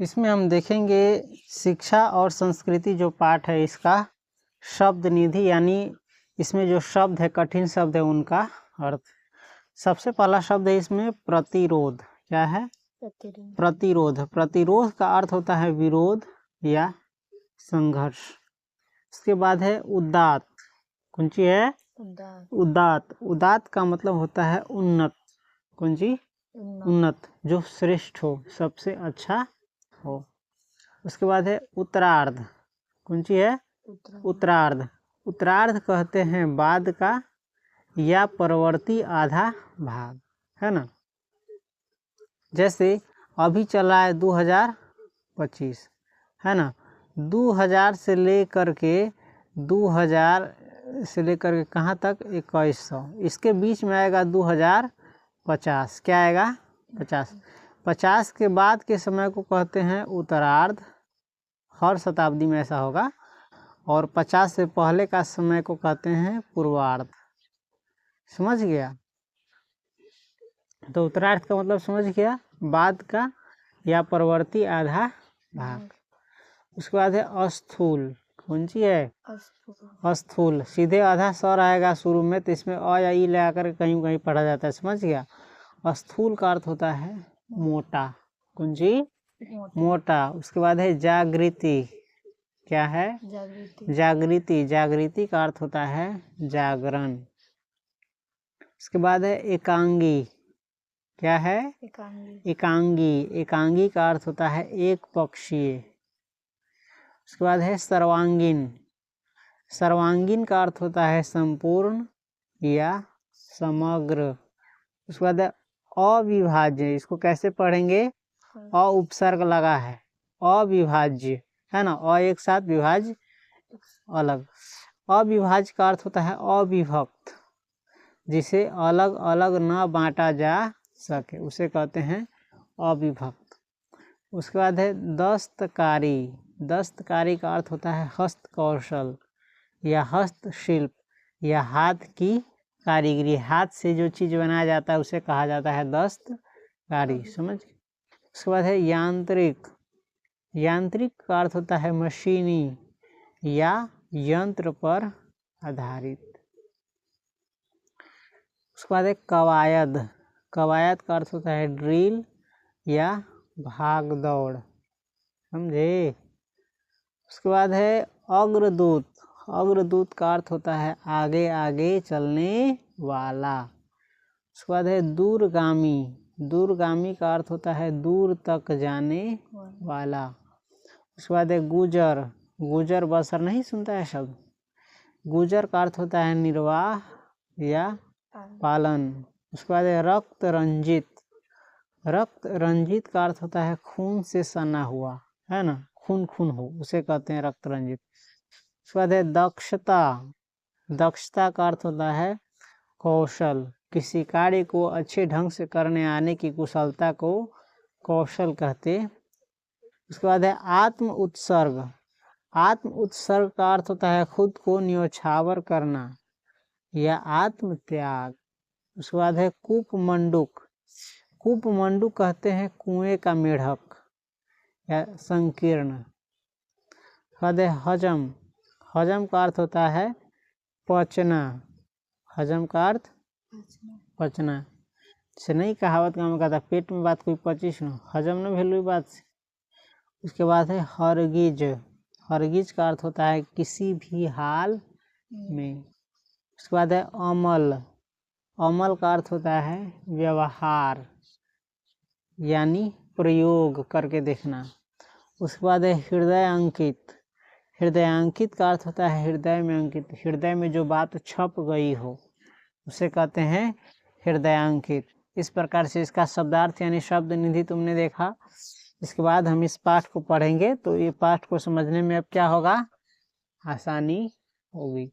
इसमें हम देखेंगे शिक्षा और संस्कृति जो पाठ है इसका शब्द निधि, यानी इसमें जो शब्द है कठिन शब्द है उनका अर्थ। सबसे पहला शब्द है इसमें प्रतिरोध। क्या है? प्रतिरोध। प्रतिरोध का अर्थ होता है विरोध या संघर्ष। उसके बाद है उदात्त। कौन सी है? उदात्त। उदात्त का मतलब होता है उन्नत। कौन सी? उन्नत, जो श्रेष्ठ हो, सबसे अच्छा हो। उसके बाद है उत्तरार्ध। कौन सी है? उत्तरार्ध। उत्तरार्ध कहते हैं बाद का या परवर्ती आधा भाग, है ना। जैसे अभी चला है 2025, है ना। 2000 से लेकर के 2000 से लेकर के कहाँ तक? 2100। इसके बीच में आएगा 2050। क्या आएगा? 50। 50 के बाद के समय को कहते हैं उत्तरार्ध। हर शताब्दी में ऐसा होगा। और 50 से पहले का समय को कहते हैं पूर्वार्ध। समझ गया? तो उत्तरार्ध का मतलब समझ गया, बाद का या परवर्ती आधा भाग। उसके बाद है अस्थूल। कौन सी है? अस्थूल। सीधे आधा स्वर आएगा शुरू में, तो इसमें अ या ई लगा कर कहीं कहीं पढ़ा जाता है। समझ गया? अस्थूल का अर्थ होता है मोटा। कौन सी? मोटा। उसके बाद है जागृति। क्या है? जागृति। जागृति का अर्थ होता है जागरण। उसके बाद है एकांगी। क्या है? एकांगी। एकांगी का अर्थ होता है एक पक्षीय। उसके बाद है सर्वांगीण। सर्वांगीण का अर्थ होता है संपूर्ण या समग्र। उसके बाद है अविभाज्य। इसको कैसे पढ़ेंगे? अ उपसर्ग लगा है, अविभाज्य, है ना। अ एक साथ, विभाज्य अलग। अविभाज्य का अर्थ होता है अविभक्त, जिसे अलग अलग न बांटा जा सके, उसे कहते हैं अविभक्त। उसके बाद है दस्तकारी। दस्तकारी का अर्थ होता है हस्त कौशल या हस्तशिल्प या हाथ की कारीगरी। हाथ से जो चीज़ बनाया जाता है उसे कहा जाता है दस्तकारी। समझ? उसके बाद है यांत्रिक। यांत्रिक का अर्थ होता है मशीनी या यंत्र पर आधारित। उसके बाद है कवायद। कवायद का अर्थ होता है ड्रिल या भाग दौड़। समझे? उसके बाद है अग्रदूत। अग्रदूत का अर्थ होता है आगे आगे चलने वाला। उसके बाद है दूरगामी। दूरगामी का अर्थ होता है दूर तक जाने वाला। उसके बाद है गुजर। गुजर बसर नहीं सुनता है शब्द। गुजर का अर्थ होता है निर्वाह या पालन। उसके बाद है रक्त रंजित। रक्त रंजित का अर्थ होता है खून से सना हुआ, है ना, खून खून हो, उसे कहते हैं रक्त रंजित। उसके बाद है दक्षता। दक्षता का अर्थ होता है कौशल। किसी कार्य को अच्छे ढंग से करने आने की कुशलता को कौशल कहते। उसके बाद है आत्म उत्सर्ग। आत्म उत्सर्ग का अर्थ होता है खुद को न्योछावर करना या आत्म त्याग। उसके बाद है कूपमंडूक। कूपमंडूक कहते हैं कुएं का मेढक या संकीर्ण। बाद है हजम। हजम का अर्थ होता है पचना। हजम का अर्थ पचना। से नहीं कहावत का मैं कहता पेट में बात कोई पचिस न हजम न भेलू बात से। उसके बाद है हरगिज। हरगिज का अर्थ होता है किसी भी हाल में। उसके बाद है अमल। अमल का अर्थ होता है व्यवहार यानी प्रयोग करके देखना। उसके बाद है हृदय अंकित। हृदय अंकित का अर्थ होता है हृदय में अंकित, हृदय में जो बात छप गई हो उसे कहते हैं हृदयांकित। इस प्रकार से इसका शब्दार्थ यानी शब्द निधि तुमने देखा। इसके बाद हम इस पाठ को पढ़ेंगे, तो ये पाठ को समझने में अब क्या होगा? आसानी होगी।